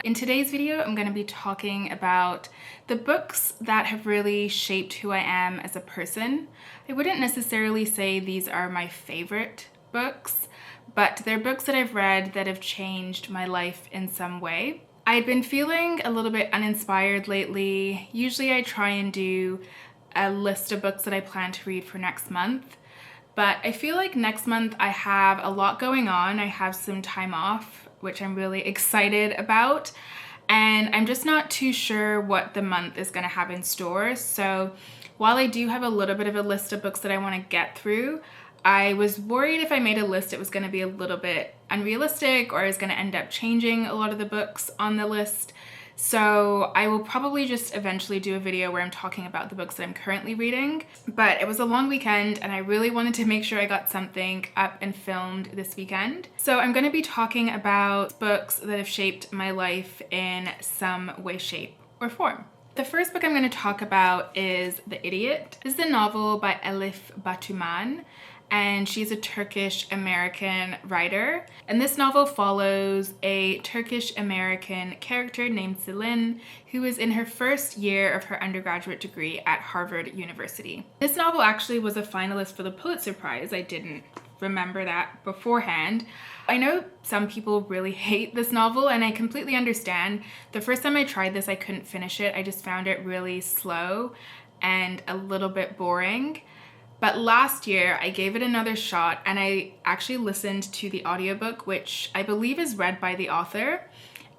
In today's video, I'm going to be talking about the books that have really shaped who I am as a person. I wouldn't necessarily say these are my favorite books, but they're books that I've read that have changed my life in some way. I've been feeling a little bit uninspired lately. Usually I try and do a list of books that I plan to read for next month, but I feel like next month I have a lot going on. I have some time off, which I'm really excited about, and I'm just not too sure what the month is going to have in store. So while I do have a little bit of a list of books that I want to get through, I was worried if I made a list it was going to be a little bit unrealistic, or I was going to end up changing a lot of the books on the list. So I will probably just eventually do a video where I'm talking about the books that I'm currently reading. But it was a long weekend and I really wanted to make sure I got something up and filmed this weekend. So I'm going to be talking about books that have shaped my life in some way, shape, or form. The first book I'm going to talk about is The Idiot. This is a novel by Elif Batuman, and she's a Turkish-American writer. And this novel follows a Turkish-American character named Selin, who is in her first year of her undergraduate degree at Harvard University. This novel actually was a finalist for the Pulitzer Prize. I didn't remember that beforehand. I know some people really hate this novel, and I completely understand. The first time I tried this, I couldn't finish it. I just found it really slow and a little bit boring. But last year I gave it another shot and I actually listened to the audiobook, which I believe is read by the author,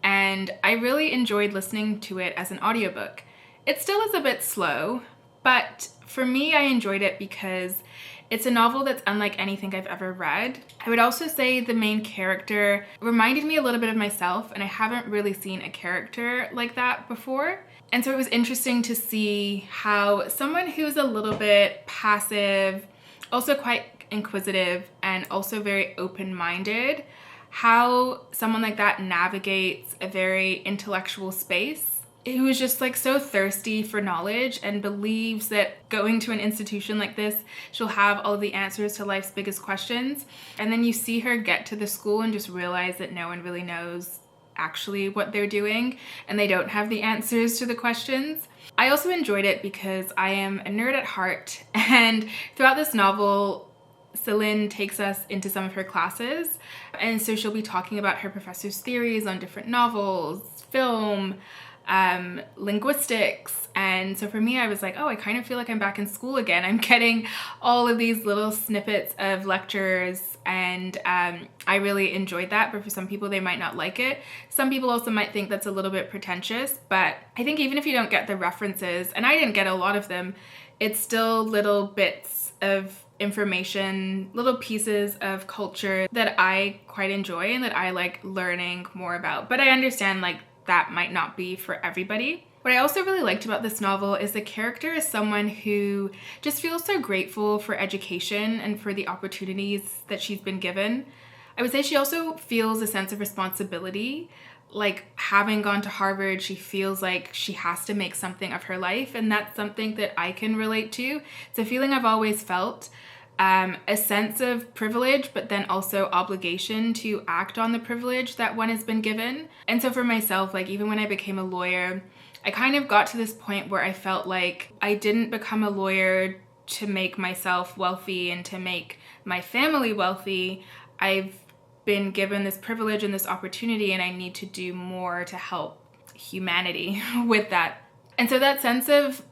and I really enjoyed listening to it as an audiobook. It still is a bit slow, but for me I enjoyed it because it's a novel that's unlike anything I've ever read. I would also say the main character reminded me a little bit of myself, and I haven't really seen a character like that before. And so it was interesting to see how someone who's a little bit passive, also quite inquisitive, and also very open-minded, how someone like that navigates a very intellectual space, who is just like so thirsty for knowledge and believes that going to an institution like this, she'll have all the answers to life's biggest questions. And then you see her get to the school and just realize that no one really knows actually what they're doing, and they don't have the answers to the questions. I also enjoyed it because I am a nerd at heart, and throughout this novel, Selin takes us into some of her classes, and so she'll be talking about her professor's theories on different novels, film, linguistics. And so for me, I was like, oh, I kind of feel like I'm back in school again. I'm getting all of these little snippets of lectures, and I really enjoyed that. But for some people, they might not like it. Some people also might think that's a little bit pretentious, but I think even if you don't get the references, and I didn't get a lot of them, it's still little bits of information, little pieces of culture that I quite enjoy and that I like learning more about. But I understand like that might not be for everybody. What I also really liked about this novel is the character is someone who just feels so grateful for education and for the opportunities that she's been given. I would say she also feels a sense of responsibility. Like, having gone to Harvard, she feels like she has to make something of her life, and that's something that I can relate to. It's a feeling I've always felt. A sense of privilege, but then also obligation to act on the privilege that one has been given. And so for myself, like even when I became a lawyer, I kind of got to this point where I felt like I didn't become a lawyer to make myself wealthy and to make my family wealthy. I've been given this privilege and this opportunity, and I need to do more to help humanity with that. And so that sense of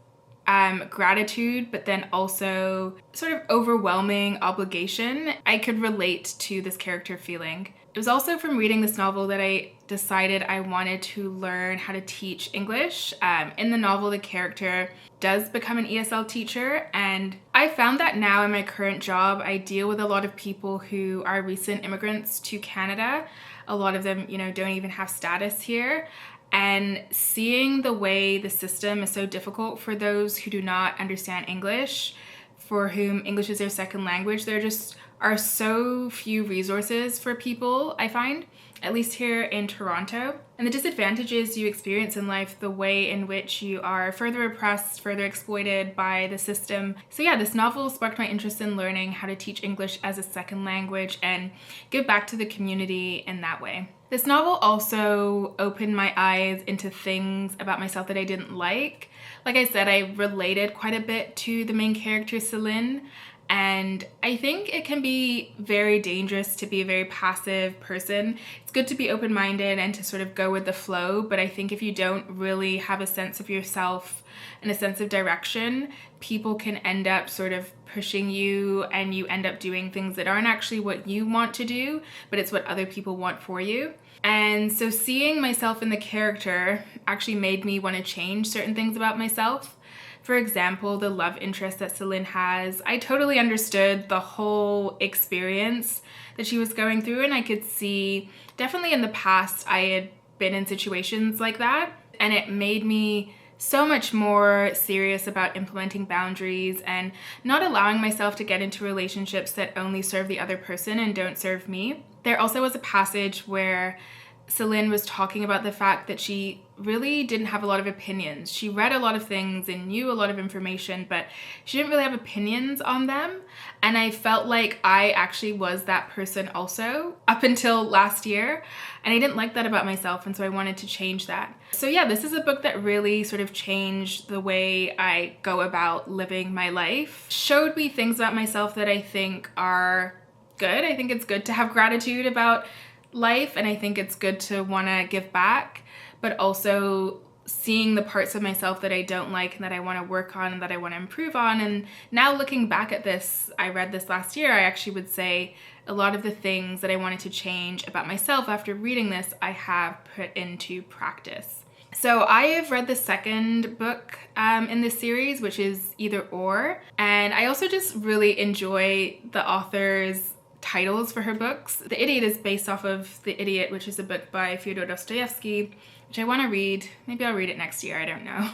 gratitude, but then also sort of overwhelming obligation, I could relate to this character feeling. It was also from reading this novel that I decided I wanted to learn how to teach English. In the novel, the character does become an ESL teacher, and I found that now in my current job, I deal with a lot of people who are recent immigrants to Canada. A lot of them, don't even have status here. And seeing the way the system is so difficult for those who do not understand English, for whom English is their second language, there just are so few resources for people, I find, at least here in Toronto. And the disadvantages you experience in life, the way in which you are further oppressed, further exploited by the system. So yeah, this novel sparked my interest in learning how to teach English as a second language and give back to the community in that way. This novel also opened my eyes into things about myself that I didn't like. Like I said, I related quite a bit to the main character, Celine, and I think it can be very dangerous to be a very passive person. It's good to be open-minded and to sort of go with the flow, but I think if you don't really have a sense of yourself and a sense of direction, people can end up sort of pushing you and you end up doing things that aren't actually what you want to do, but it's what other people want for you. And so seeing myself in the character actually made me want to change certain things about myself. For example, the love interest that Celine has, I totally understood the whole experience that she was going through, and I could see definitely in the past I had been in situations like that, and it made me so much more serious about implementing boundaries and not allowing myself to get into relationships that only serve the other person and don't serve me. There also was a passage where Celine was talking about the fact that she really didn't have a lot of opinions. She read a lot of things and knew a lot of information, but she didn't really have opinions on them. And I felt like I actually was that person also up until last year. And I didn't like that about myself, and so I wanted to change that. So yeah, this is a book that really sort of changed the way I go about living my life. Showed me things about myself that I think are good. I think it's good to have gratitude about life, and I think it's good to want to give back, but also seeing the parts of myself that I don't like and that I want to work on and that I want to improve on. And now looking back at this, I read this last year, I actually would say a lot of the things that I wanted to change about myself after reading this, I have put into practice. So I have read the second book in this series, which is Either Or, and I also just really enjoy the author's titles for her books. The Idiot is based off of The Idiot, which is a book by Fyodor Dostoevsky, which I want to read. Maybe I'll read it next year, I don't know.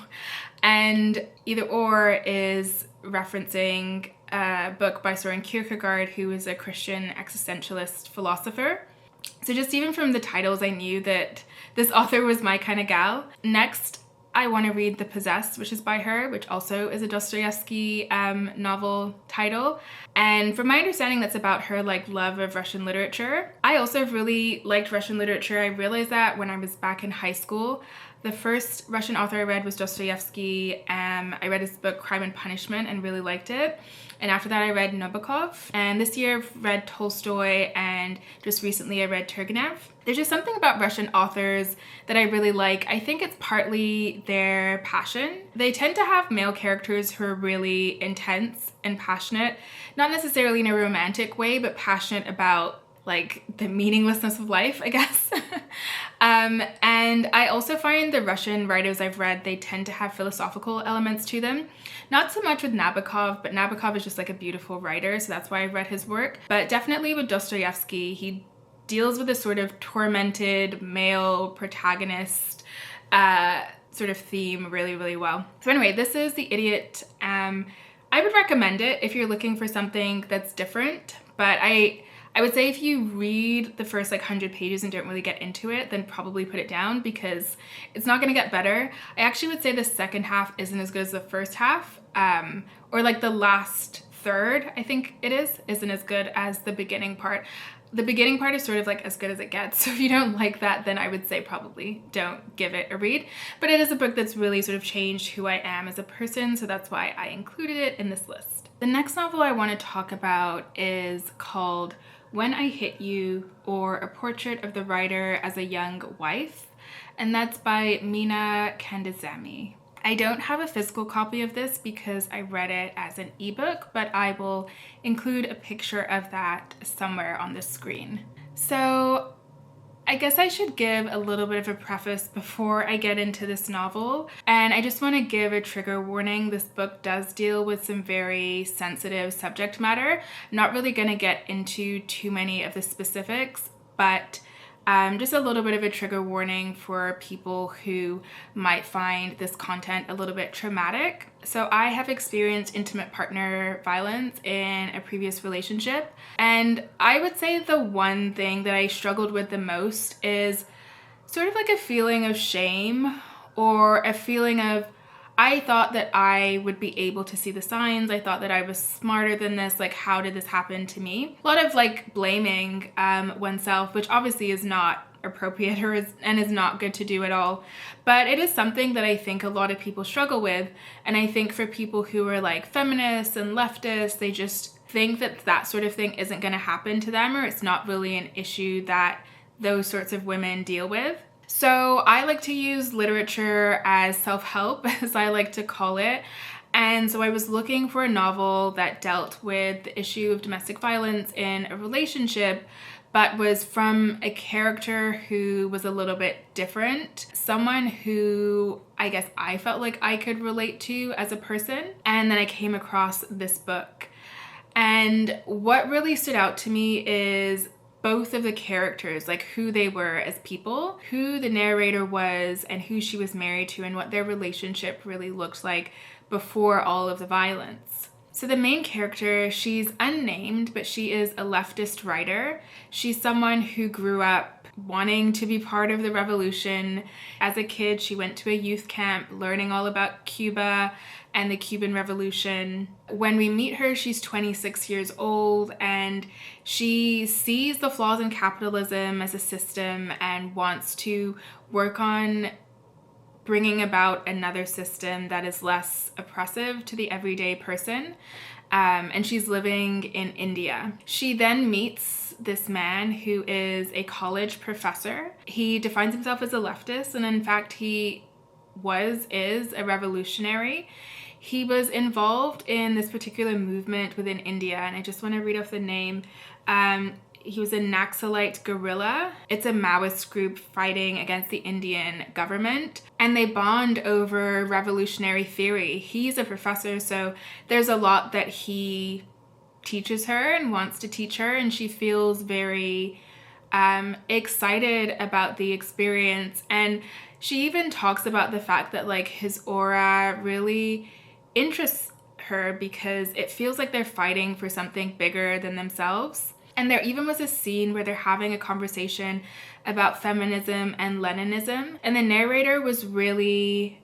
And Either Or is referencing a book by Søren Kierkegaard, who is a Christian existentialist philosopher. So just even from the titles, I knew that this author was my kind of gal. Next, I want to read The Possessed, which is by her, which also is a Dostoevsky novel title. And from my understanding, that's about her love of Russian literature. I also really liked Russian literature. I realized that when I was back in high school. The first Russian author I read was Dostoevsky. I read his book Crime and Punishment and really liked it. And after that I read Nabokov. And this year I've read Tolstoy, and just recently I read Turgenev. There's just something about Russian authors that I really like. I think it's partly their passion. They tend to have male characters who are really intense and passionate, not necessarily in a romantic way, but passionate about the meaninglessness of life, I guess. And I also find the Russian writers I've read, they tend to have philosophical elements to them. Not so much with Nabokov, but Nabokov is just a beautiful writer, so that's why I've read his work. But definitely with Dostoevsky, he deals with a sort of tormented male protagonist sort of theme really, really well. So anyway, this is The Idiot. I would recommend it if you're looking for something that's different, but I would say if you read the first 100 pages and don't really get into it, then probably put it down because it's not going to get better. I actually would say the second half isn't as good as the first half, or the last third, I think it isn't as good as the beginning part. The beginning part is sort of as good as it gets. So if you don't like that, then I would say probably don't give it a read. But it is a book that's really sort of changed who I am as a person, so that's why I included it in this list. The next novel I want to talk about is called When I Hit You, or A Portrait of the Writer as a Young Wife, and that's by Meena Kandasamy. I don't have a physical copy of this because I read it as an ebook, but I will include a picture of that somewhere on the screen. So I guess I should give a little bit of a preface before I get into this novel. And I just want to give a trigger warning. This book does deal with some very sensitive subject matter. I'm not really going to get into too many of the specifics, but just a little bit of a trigger warning for people who might find this content a little bit traumatic. So I have experienced intimate partner violence in a previous relationship, and I would say the one thing that I struggled with the most is sort of a feeling of shame, or a feeling of, I thought that I would be able to see the signs. I thought that I was smarter than this. How did this happen to me? A lot of blaming oneself, which obviously is not appropriate and is not good to do at all. But it is something that I think a lot of people struggle with. And I think for people who are like feminists and leftists, they just think that that sort of thing isn't going to happen to them, or it's not really an issue that those sorts of women deal with. So I like to use literature as self-help, as I like to call it. And so I was looking for a novel that dealt with the issue of domestic violence in a relationship, but was from a character who was a little bit different. Someone who I guess I felt like I could relate to as a person. And then I came across this book. And what really stood out to me is both of the characters, like who they were as people, who the narrator was and who she was married to, and what their relationship really looked like before all of the violence. So the main character, she's unnamed, but she is a leftist writer. She's someone who grew up wanting to be part of the revolution. As a kid, she went to a youth camp learning all about Cuba and the Cuban Revolution. When we meet her, she's 26 years old, and she sees the flaws in capitalism as a system and wants to work on bringing about another system that is less oppressive to the everyday person. And she's living in India. She then meets this man who is a college professor. He defines himself as a leftist, and in fact, he is a revolutionary. He was involved in this particular movement within India, and I just want to read off the name. He was a Naxalite guerrilla. It's a Maoist group fighting against the Indian government, and they bond over revolutionary theory. He's a professor, so there's a lot that he teaches her and wants to teach her, and she feels very excited about the experience. And she even talks about the fact that like his aura really interests her because it feels like they're fighting for something bigger than themselves. And there even was a scene where they're having a conversation about feminism and Leninism. And the narrator was really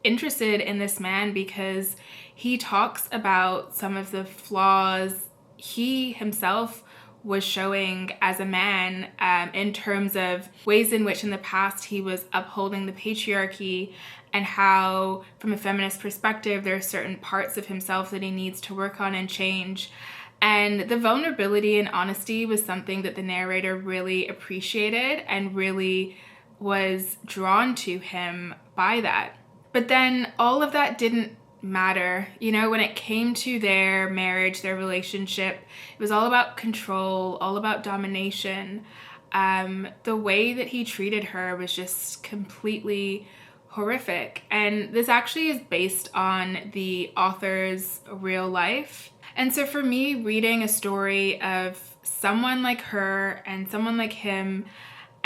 interested in this man because he talks about some of the flaws he himself was showing as a man, in terms of ways in which in the past he was upholding the patriarchy, and how from a feminist perspective there are certain parts of himself that he needs to work on and change. And the vulnerability and honesty was something that the narrator really appreciated and really was drawn to him by that. But then all of that didn't matter. You know, when it came to their marriage, their relationship, it was all about control, all about domination. The way that he treated her was just completely horrific. And this actually is based on the author's real life. And so for me, reading a story of someone like her and someone like him,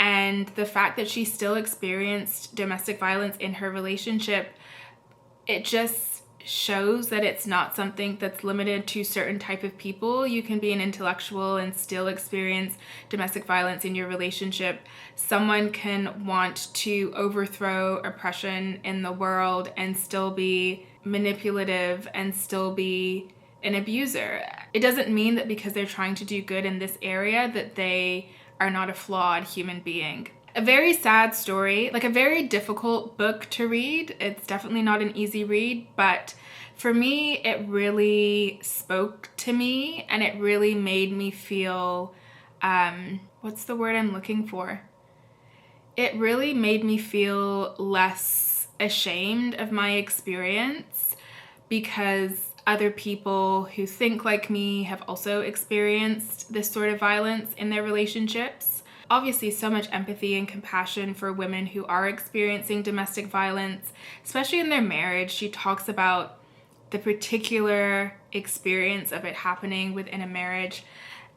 and the fact that she still experienced domestic violence in her relationship, it just shows that it's not something that's limited to certain type of people. You can be an intellectual and still experience domestic violence in your relationship. Someone can want to overthrow oppression in the world and still be manipulative and still be an abuser. It doesn't mean that because they're trying to do good in this area that they are not a flawed human being. A very sad story, like a very difficult book to read. It's definitely not an easy read, but for me, it really spoke to me and it really made me feel, what's the word I'm looking for? It really made me feel less ashamed of my experience because other people who think like me have also experienced this sort of violence in their relationships. Obviously, so much empathy and compassion for women who are experiencing domestic violence, especially in their marriage. She talks about the particular experience of it happening within a marriage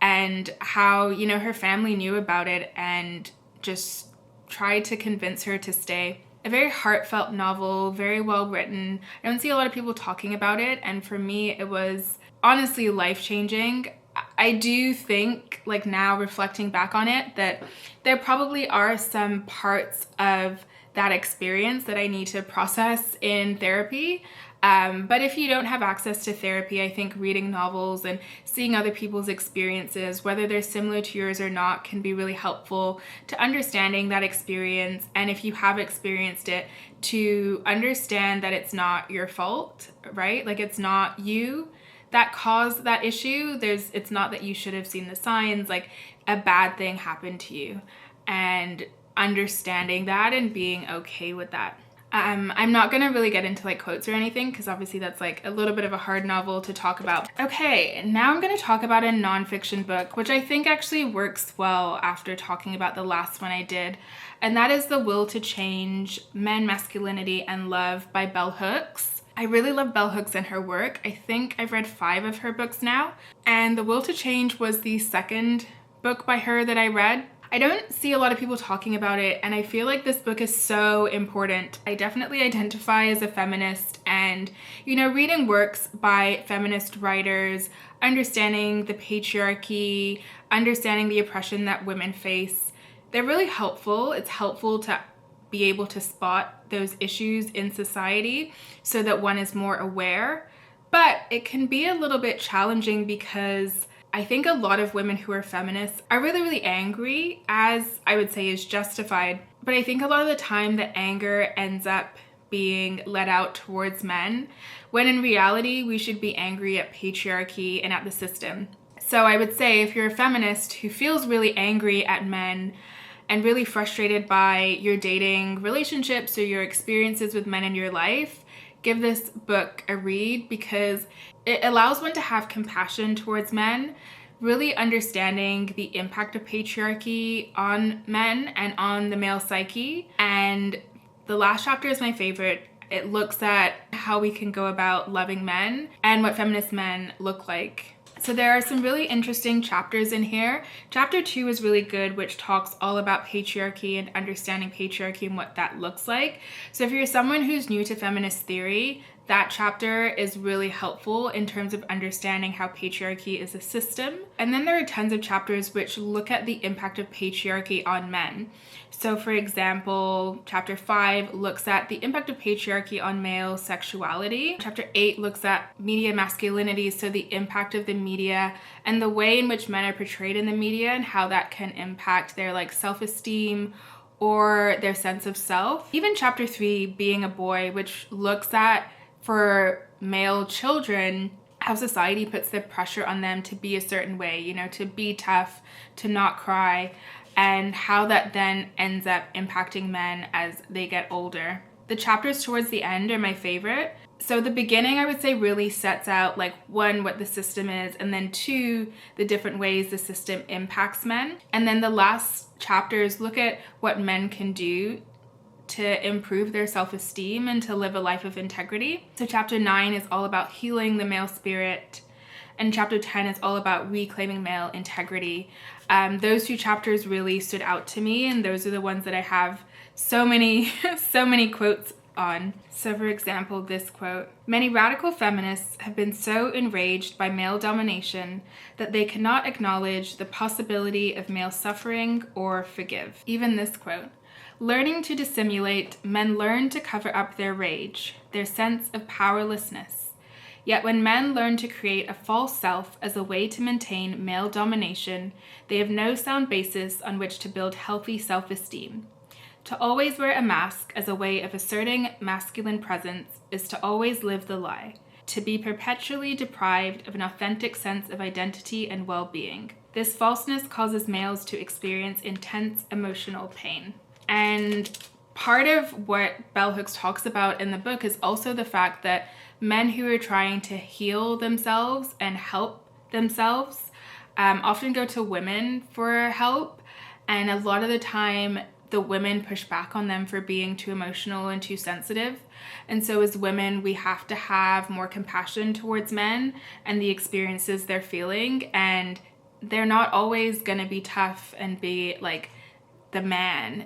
and how, you know, her family knew about it and just tried to convince her to stay. A very heartfelt novel, very well written. I don't see a lot of people talking about it, and for me, it was honestly life-changing. I do think, like now reflecting back on it, that there probably are some parts of that experience that I need to process in therapy. But if you don't have access to therapy, I think reading novels and seeing other people's experiences, whether they're similar to yours or not, can be really helpful to understanding that experience. And if you have experienced it, to understand that it's not your fault, right? Like, it's not you that caused that issue. It's not that you should have seen the signs, like a bad thing happened to you, and understanding that and being okay with that. I'm not gonna really get into like quotes or anything because obviously that's like a little bit of a hard novel to talk about. Okay, now I'm gonna talk about a nonfiction book, which I think actually works well after talking about the last one I did, and that is The Will to Change: Men, Masculinity, and Love by Bell Hooks. I really love Bell Hooks and her work. I think I've read 5 of her books now, and The Will to Change was the second book by her that I read. I don't see a lot of people talking about it, and I feel like this book is so important. I definitely identify as a feminist, and, you know, reading works by feminist writers, understanding the patriarchy, understanding the oppression that women face, they're really helpful. It's helpful to be able to spot those issues in society so that one is more aware. But it can be a little bit challenging because I think a lot of women who are feminists are really, really angry, as I would say is justified. But I think a lot of the time the anger ends up being let out towards men, when in reality we should be angry at patriarchy and at the system. So I would say if you're a feminist who feels really angry at men and really frustrated by your dating relationships or your experiences with men in your life, give this book a read because it allows one to have compassion towards men, really understanding the impact of patriarchy on men and on the male psyche. And the last chapter is my favorite. It looks at how we can go about loving men and what feminist men look like. So there are some really interesting chapters in here. Chapter 2 is really good, which talks all about patriarchy and understanding patriarchy and what that looks like. So if you're someone who's new to feminist theory, that chapter is really helpful in terms of understanding how patriarchy is a system. And then there are tons of chapters which look at the impact of patriarchy on men. So for example, chapter 5 looks at the impact of patriarchy on male sexuality. Chapter 8 looks at media masculinity, so the impact of the media and the way in which men are portrayed in the media and how that can impact their like self-esteem or their sense of self. Even chapter 3, Being a Boy, which looks at, for male children, how society puts the pressure on them to be a certain way, you know, to be tough, to not cry, and how that then ends up impacting men as they get older. The chapters towards the end are my favorite. So the beginning, I would say, really sets out, like, 1, what the system is, and then 2, the different ways the system impacts men. And then the last chapters look at what men can do to improve their self-esteem and to live a life of integrity. So chapter 9 is all about healing the male spirit, and chapter 10 is all about reclaiming male integrity. Those 2 chapters really stood out to me, and those are the ones that I have so many quotes on. So for example, this quote: "Many radical feminists have been so enraged by male domination that they cannot acknowledge the possibility of male suffering or forgive." Even this quote: "Learning to dissimulate, men learn to cover up their rage, their sense of powerlessness. Yet when men learn to create a false self as a way to maintain male domination, they have no sound basis on which to build healthy self-esteem. To always wear a mask as a way of asserting masculine presence is to always live the lie, to be perpetually deprived of an authentic sense of identity and well-being. This falseness causes males to experience intense emotional pain." And part of what Bell Hooks talks about in the book is also the fact that men who are trying to heal themselves and help themselves often go to women for help, and a lot of the time the women push back on them for being too emotional and too sensitive. And so as women, we have to have more compassion towards men and the experiences they're feeling, and they're not always gonna be tough and be like the man.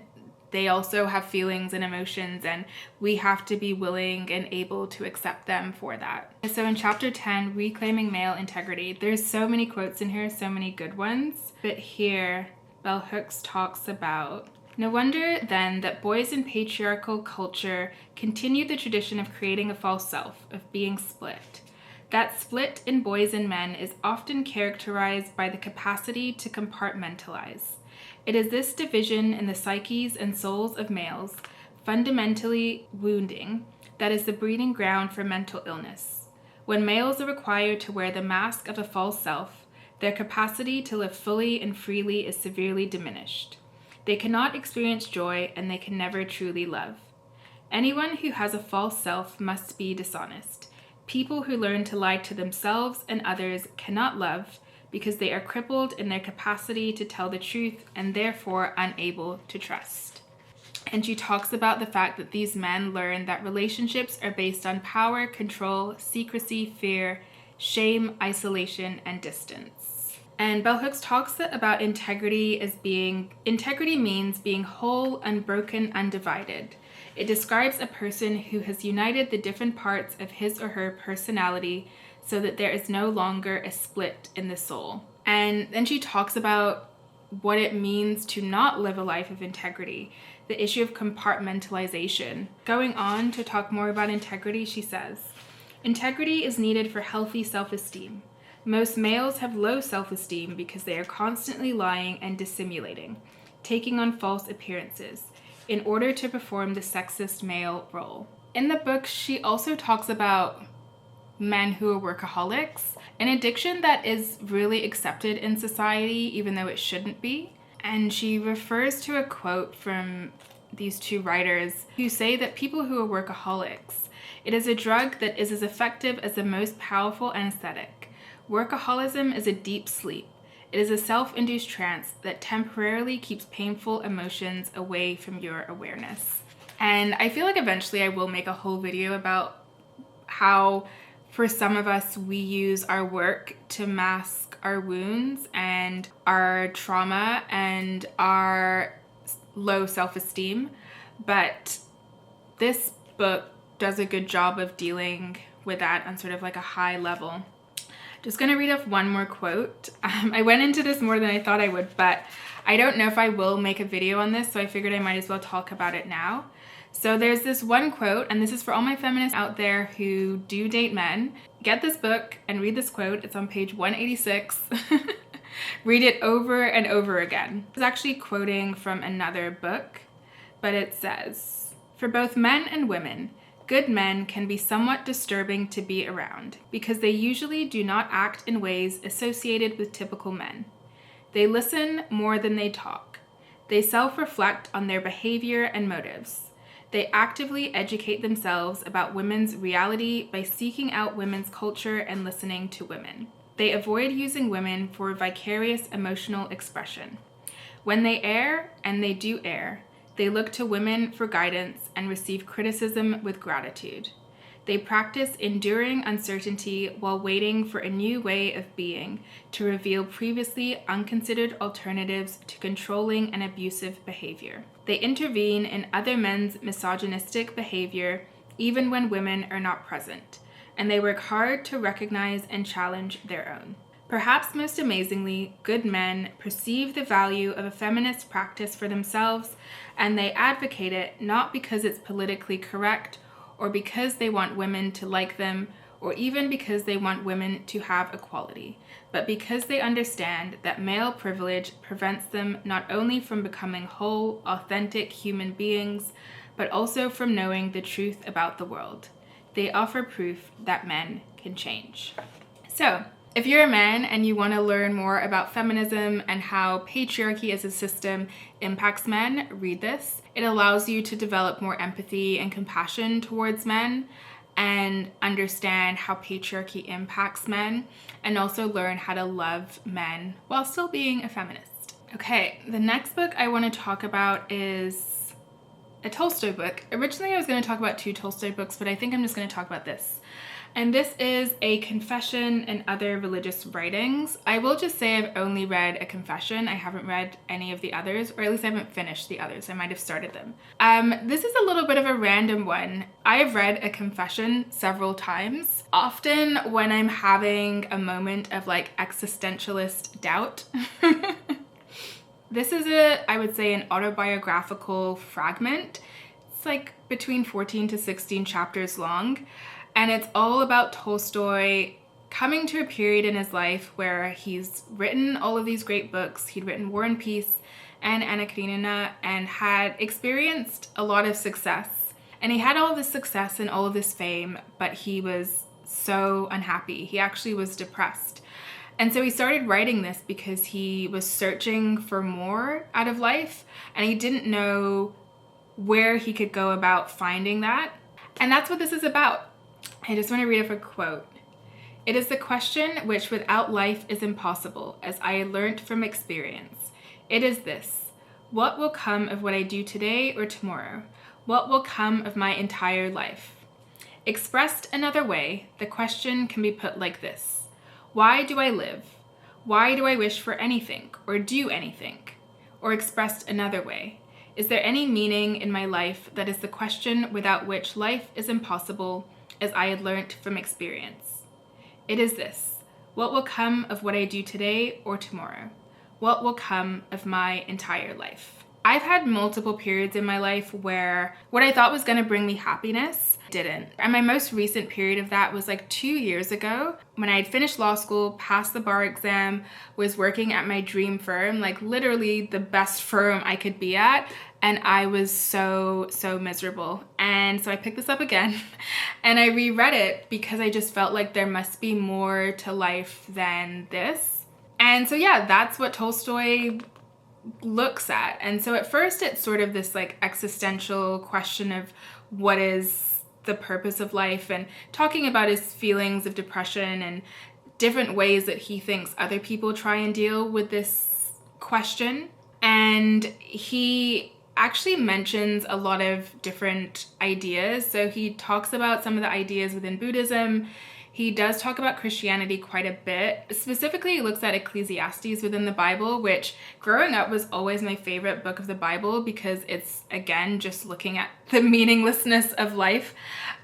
They also have feelings and emotions, and we have to be willing and able to accept them for that. So in chapter 10, Reclaiming Male Integrity, there's so many quotes in here, so many good ones. But here, Bell Hooks talks about No wonder, then, that boys in patriarchal culture continue the tradition of creating a false self, of being split. That split in boys and men is often characterized by the capacity to compartmentalize. It is this division in the psyches and souls of males, fundamentally wounding, that is the breeding ground for mental illness. When males are required to wear the mask of a false self, their capacity to live fully and freely is severely diminished. They cannot experience joy, and they can never truly love. Anyone who has a false self must be dishonest. People who learn to lie to themselves and others cannot love because they are crippled in their capacity to tell the truth and therefore unable to trust. And she talks about the fact that these men learn that relationships are based on power, control, secrecy, fear, shame, isolation, and distance. And Bell Hooks talks about integrity means being whole, unbroken, undivided. It describes a person who has united the different parts of his or her personality so that there is no longer a split in the soul. And then she talks about what it means to not live a life of integrity, the issue of compartmentalization. Going on to talk more about integrity, she says, integrity is needed for healthy self-esteem. Most males have low self-esteem because they are constantly lying and dissimulating, taking on false appearances, in order to perform the sexist male role. In the book, she also talks about men who are workaholics, an addiction that is really accepted in society, even though it shouldn't be. And she refers to a quote from these two writers who say that people who are workaholics, it is a drug that is as effective as the most powerful anesthetic. Workaholism is a deep sleep. It is a self-induced trance that temporarily keeps painful emotions away from your awareness. And I feel like eventually I will make a whole video about how, for some of us, we use our work to mask our wounds and our trauma and our low self-esteem. But this book does a good job of dealing with that on sort of like a high level. Just gonna read off one more quote. I went into this more than I thought I would, but I don't know if I will make a video on this, so I figured I might as well talk about it now. So there's this one quote, and this is for all my feminists out there who do date men. Get this book and read this quote. It's on page 186. Read it over and over again. It's actually quoting from another book, but it says, "For both men and women, good men can be somewhat disturbing to be around because they usually do not act in ways associated with typical men. They listen more than they talk. They self-reflect on their behavior and motives. They actively educate themselves about women's reality by seeking out women's culture and listening to women. They avoid using women for vicarious emotional expression. When they err, and they do err, they look to women for guidance and receive criticism with gratitude. They practice enduring uncertainty while waiting for a new way of being to reveal previously unconsidered alternatives to controlling and abusive behavior. They intervene in other men's misogynistic behavior even when women are not present, and they work hard to recognize and challenge their own. Perhaps most amazingly, good men perceive the value of a feminist practice for themselves, and they advocate it not because it's politically correct or because they want women to like them or even because they want women to have equality, but because they understand that male privilege prevents them not only from becoming whole, authentic human beings, but also from knowing the truth about the world. They offer proof that men can change." So, if you're a man and you want to learn more about feminism and how patriarchy as a system impacts men, read this. It allows you to develop more empathy and compassion towards men and understand how patriarchy impacts men, and also learn how to love men while still being a feminist. Okay, the next book I want to talk about is a Tolstoy book. Originally I was going to talk about two Tolstoy books, but I think I'm just going to talk about this. And this is A Confession and Other Religious Writings. I will just say I've only read A Confession. I haven't read any of the others, or at least I haven't finished the others. I might have started them. This is a little bit of a random one. I have read A Confession several times, often when I'm having a moment of like existentialist doubt. This is I would say, an autobiographical fragment. It's like between 14 to 16 chapters long, and it's all about Tolstoy coming to a period in his life where he's written all of these great books. He'd written War and Peace and Nnenna, and had experienced a lot of success. And he had all of this success and all of this fame, but he was so unhappy. He actually was depressed. And so he started writing this because he was searching for more out of life, and he didn't know where he could go about finding that. And that's what this is about. I just want to read up a quote. "It is the question which without life is impossible, as I had learnt from experience. It is this: what will come of what I do today or tomorrow? What will come of my entire life? Expressed another way, the question can be put like this: why do I live? Why do I wish for anything or do anything? Or expressed another way, is there any meaning in my life? That is the question without which life is impossible, as I had learnt from experience. It is this: what will come of what I do today or tomorrow? What will come of my entire life?" I've had multiple periods in my life where what I thought was going to bring me happiness didn't. And my most recent period of that was like 2 years ago when I had finished law school, passed the bar exam, was working at my dream firm, like literally the best firm I could be at. And I was so miserable. And so I picked this up again and I reread it because I just felt like there must be more to life than this. And so yeah, that's what Tolstoy looks at. And so at first it's sort of this like existential question of what is the purpose of life, and talking about his feelings of depression and different ways that he thinks other people try and deal with this question. And he actually mentions a lot of different ideas. So he talks about some of the ideas within Buddhism. He does talk about Christianity quite a bit. Specifically, he looks at Ecclesiastes within the Bible, which growing up was always my favorite book of the Bible because it's, again, just looking at the meaninglessness of life.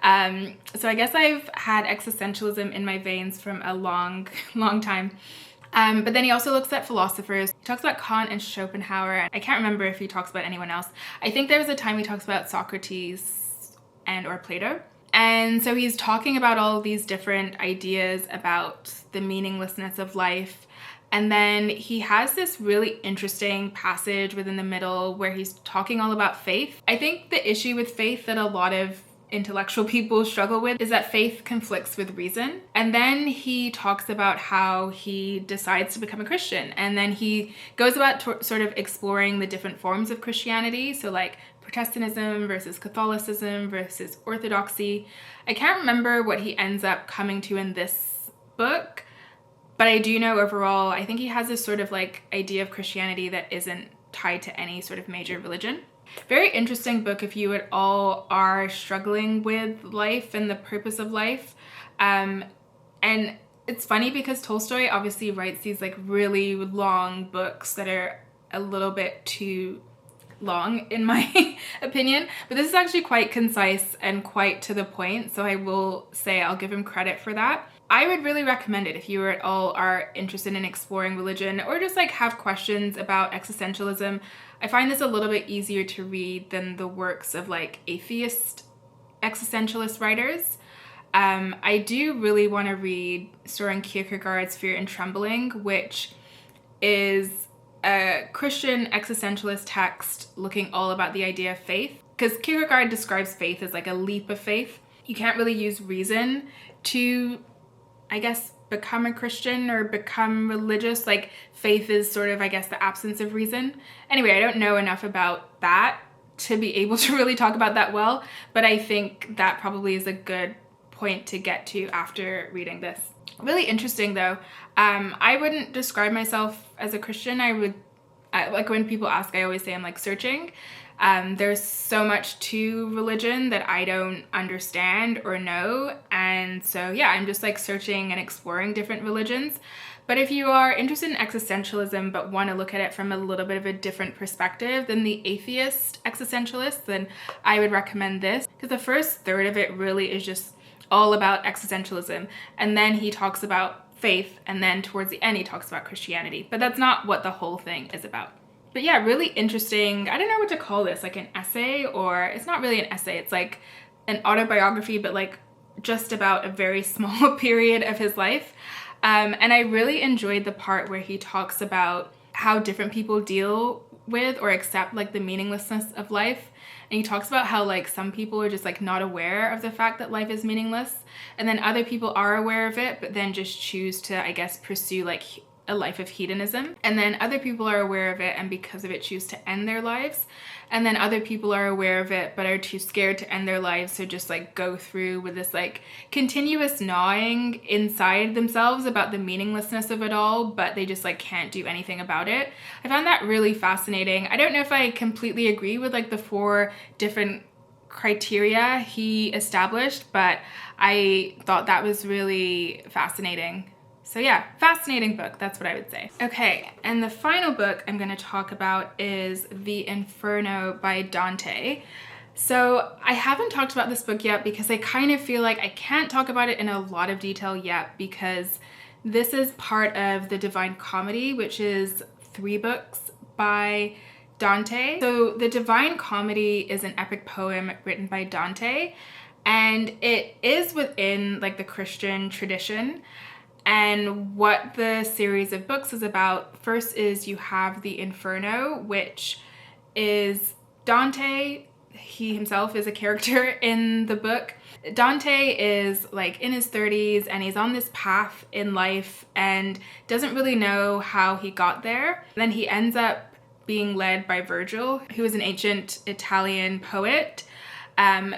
So I guess I've had existentialism in my veins from a long time. But then he also looks at philosophers. He talks about Kant and Schopenhauer. I can't remember if he talks about anyone else. I think there was a time he talks about Socrates and or Plato. And so he's talking about all of these different ideas about the meaninglessness of life. And then he has this really interesting passage within the middle where he's talking all about faith. I think the issue with faith that a lot of intellectual people struggle with is that faith conflicts with reason. And then he talks about how he decides to become a Christian. And then he goes about sort of exploring the different forms of Christianity. So like Protestantism versus Catholicism versus Orthodoxy. I can't remember what he ends up coming to in this book, but I do know overall, I think he has this sort of like idea of Christianity that isn't tied to any sort of major religion. Very interesting book if you at all are struggling with life and the purpose of life. And it's funny because Tolstoy obviously writes these like really long books that are a little bit too long in my opinion, but this is actually quite concise and quite to the point, so I will say I'll give him credit for that. I would really recommend it if you at all are interested in exploring religion or just like have questions about existentialism. I find this a little bit easier to read than the works of like atheist existentialist writers. I do really want to read Søren Kierkegaard's Fear and Trembling, which is a Christian existentialist text looking all about the idea of faith, because Kierkegaard describes faith as like a leap of faith. You can't really use reason to, I guess, become a Christian or become religious. Like faith is sort of, I guess, the absence of reason. Anyway, I don't know enough about that to be able to really talk about that well, but I think that probably is a good point to get to after reading this. Really interesting though. I wouldn't describe myself as a Christian. Like when people ask, I always say I'm like searching. There's so much to religion that I don't understand or know. And so yeah, I'm just like searching and exploring different religions. But if you are interested in existentialism but want to look at it from a little bit of a different perspective than the atheist existentialists, then I would recommend this, because the first third of it really is just all about existentialism. And then he talks about faith, and then towards the end he talks about Christianity. But that's not what the whole thing is about. But yeah, really interesting. I don't know what to call this, like an essay, or it's not really an essay. It's like an autobiography, but like just about a very small period of his life. And I really enjoyed the part where he talks about how different people deal with or accept like the meaninglessness of life. And he talks about how like some people are just like not aware of the fact that life is meaningless, and then other people are aware of it, but then just choose to, I guess, pursue like a life of hedonism. And then other people are aware of it and because of it choose to end their lives. And then other people are aware of it but are too scared to end their lives, so just like go through with this like continuous gnawing inside themselves about the meaninglessness of it all, but they just like can't do anything about it. I found that really fascinating. I don't know if I completely agree with like the 4 different criteria he established, but I thought that was really fascinating. So yeah, fascinating book, that's what I would say. Okay, and the final book I'm gonna talk about is The Inferno by Dante. So I haven't talked about this book yet because I kind of feel like I can't talk about it in a lot of detail yet, because this is part of the Divine Comedy, which is 3 books by Dante. So the Divine Comedy is an epic poem written by Dante, and it is within like the Christian tradition. And what the series of books is about, first is you have the Inferno, which is Dante. He himself is a character in the book. Dante is like in his 30s and he's on this path in life and doesn't really know how he got there. Then he ends up being led by Virgil, who is an ancient Italian poet.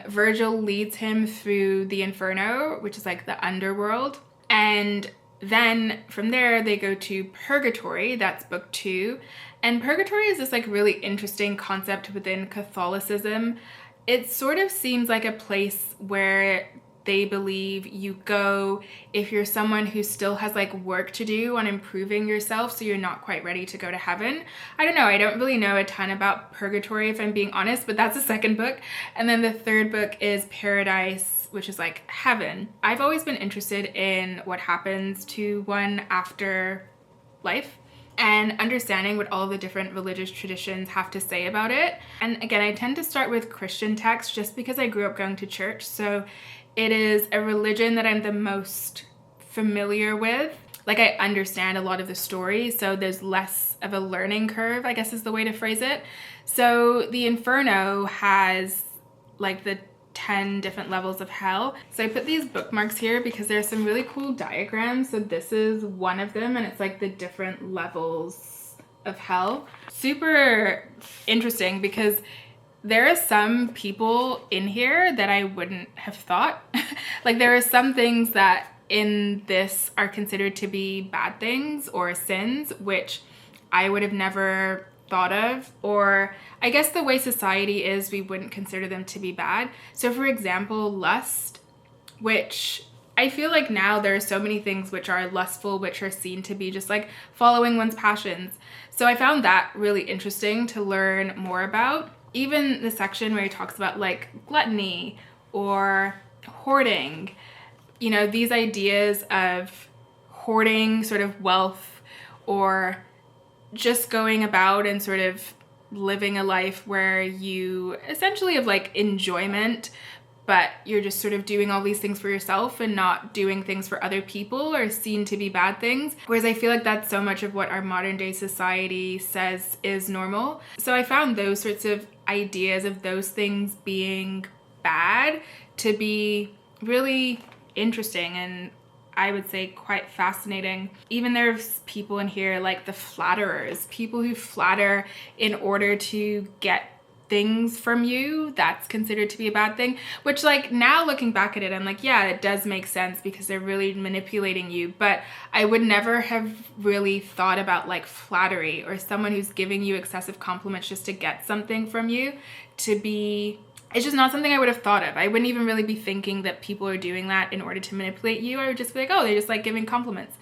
Virgil leads him through the Inferno, which is like the underworld. And then from there they go to Purgatory, that's book 2. And Purgatory is this like really interesting concept within Catholicism. It sort of seems like a place where they believe you go if you're someone who still has like work to do on improving yourself, so you're not quite ready to go to heaven. I don't know, I don't really know a ton about Purgatory if I'm being honest, but that's the second book. And then the third book is Paradise, which is like heaven. I've always been interested in what happens to one after life and understanding what all the different religious traditions have to say about it. And again, I tend to start with Christian texts just because I grew up going to church, so it is a religion that I'm the most familiar with. Like, I understand a lot of the story, so there's less of a learning curve, I guess is the way to phrase it. So the Inferno has like the 10 different levels of hell. So I put these bookmarks here because there's some really cool diagrams. So this is one of them, and it's like the different levels of hell. Super interesting because there are some people in here that I wouldn't have thought. Like, there are some things that in this are considered to be bad things or sins, which I would have never thought of, or I guess the way society is, we wouldn't consider them to be bad. So for example, lust, which I feel like now there are so many things which are lustful, which are seen to be just like following one's passions. So I found that really interesting to learn more about. Even the section where he talks about like gluttony or hoarding, you know, these ideas of hoarding sort of wealth, or just going about and sort of living a life where you essentially have like enjoyment, but you're just sort of doing all these things for yourself and not doing things for other people, are seen to be bad things. Whereas I feel like that's so much of what our modern day society says is normal. So I found those sorts of ideas of those things being bad to be really interesting, and I would say quite fascinating. Even there's people in here like the flatterers, people who flatter in order to get things from you. That's considered to be a bad thing, which like now looking back at it, I'm like, yeah, it does make sense because they're really manipulating you. But I would never have really thought about like flattery or someone who's giving you excessive compliments just to get something from you to be, it's just not something I would have thought of. I wouldn't even really be thinking that people are doing that in order to manipulate you. I would just be like, oh, they just like giving compliments.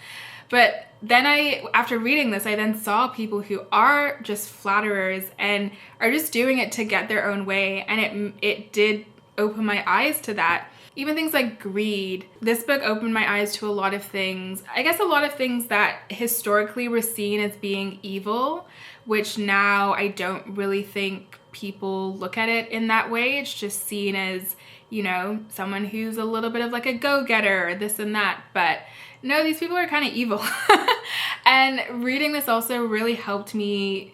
But then after reading this, I then saw people who are just flatterers and are just doing it to get their own way. And it did open my eyes to that. even things like greed. This book opened my eyes to a lot of things. I guess a lot of things that historically were seen as being evil, which now I don't really think people look at it in that way. It's just seen as, you know, someone who's a little bit of like a go-getter or this and that. But no, these people are kind of evil. And reading this also really helped me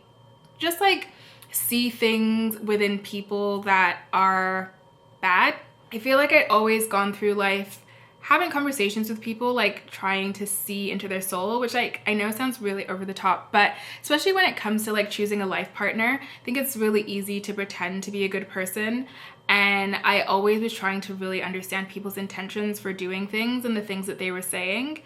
just like see things within people that are bad. I feel like I'd always gone through life having conversations with people, like trying to see into their soul, which like I know sounds really over the top, but especially when it comes to like choosing a life partner, I think it's really easy to pretend to be a good person. And I always was trying to really understand people's intentions for doing things and the things that they were saying.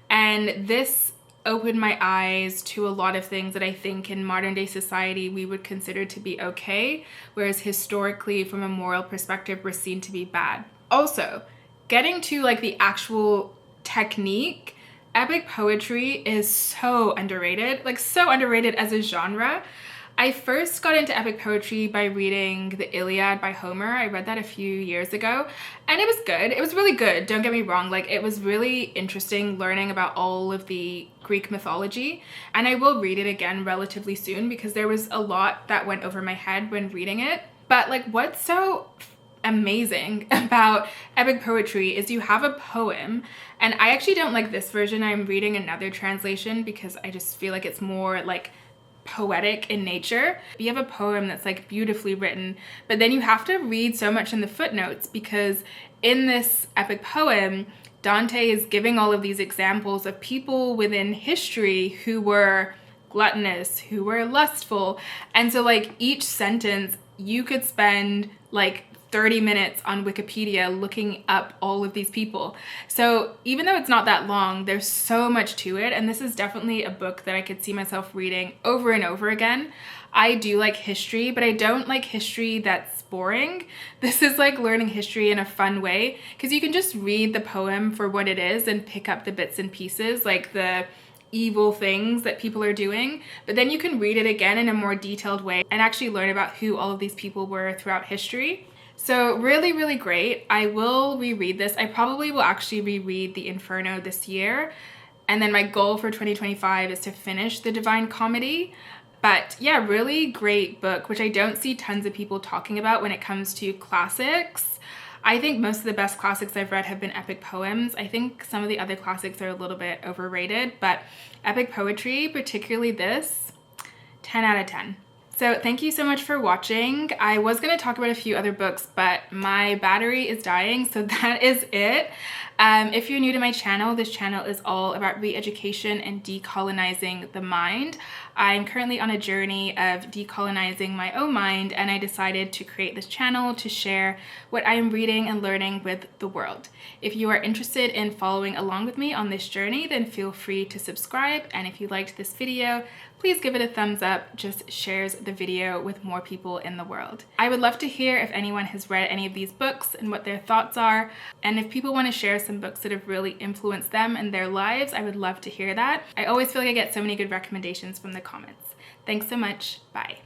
And this opened my eyes to a lot of things that I think in modern day society we would consider to be okay, whereas historically from a moral perspective were seen to be bad. Also, getting to like the actual technique, epic poetry is so underrated, like so underrated as a genre. I first got into epic poetry by reading the Iliad by Homer. I read that a few years ago and it was good. It was really good, don't get me wrong. Like it was really interesting learning about all of the Greek mythology, and I will read it again relatively soon because there was a lot that went over my head when reading it. But like what's so amazing about epic poetry is you have a poem, and I actually don't like this version. I'm reading another translation because I just feel like it's more like poetic in nature. You have a poem that's like beautifully written, but then you have to read so much in the footnotes because in this epic poem, Dante is giving all of these examples of people within history who were gluttonous, who were lustful. And so like each sentence, you could spend like 30 minutes on Wikipedia looking up all of these people. So even though it's not that long, there's so much to it. And this is definitely a book that I could see myself reading over and over again. I do like history, but I don't like history that's boring. This is like learning history in a fun way because you can just read the poem for what it is and pick up the bits and pieces, like the evil things that people are doing, but then you can read it again in a more detailed way and actually learn about who all of these people were throughout history. So really, really great. I will reread this. I probably will actually reread the Inferno this year. And then my goal for 2025 is to finish the Divine Comedy. But yeah, really great book, which I don't see tons of people talking about when it comes to classics. I think most of the best classics I've read have been epic poems. I think some of the other classics are a little bit overrated, but epic poetry, particularly this, 10 out of 10. So thank you so much for watching. I was going to talk about a few other books, but my battery is dying, so that is it. If you're new to my channel, this channel is all about re-education and decolonizing the mind. I'm currently on a journey of decolonizing my own mind, and I decided to create this channel to share what I am reading and learning with the world. If you are interested in following along with me on this journey, then feel free to subscribe. And if you liked this video, please give it a thumbs up. Just shares the video with more people in the world. I would love to hear if anyone has read any of these books and what their thoughts are. And if people want to share some books that have really influenced them and their lives, I would love to hear that. I always feel like I get so many good recommendations from the comments. Thanks so much. Bye.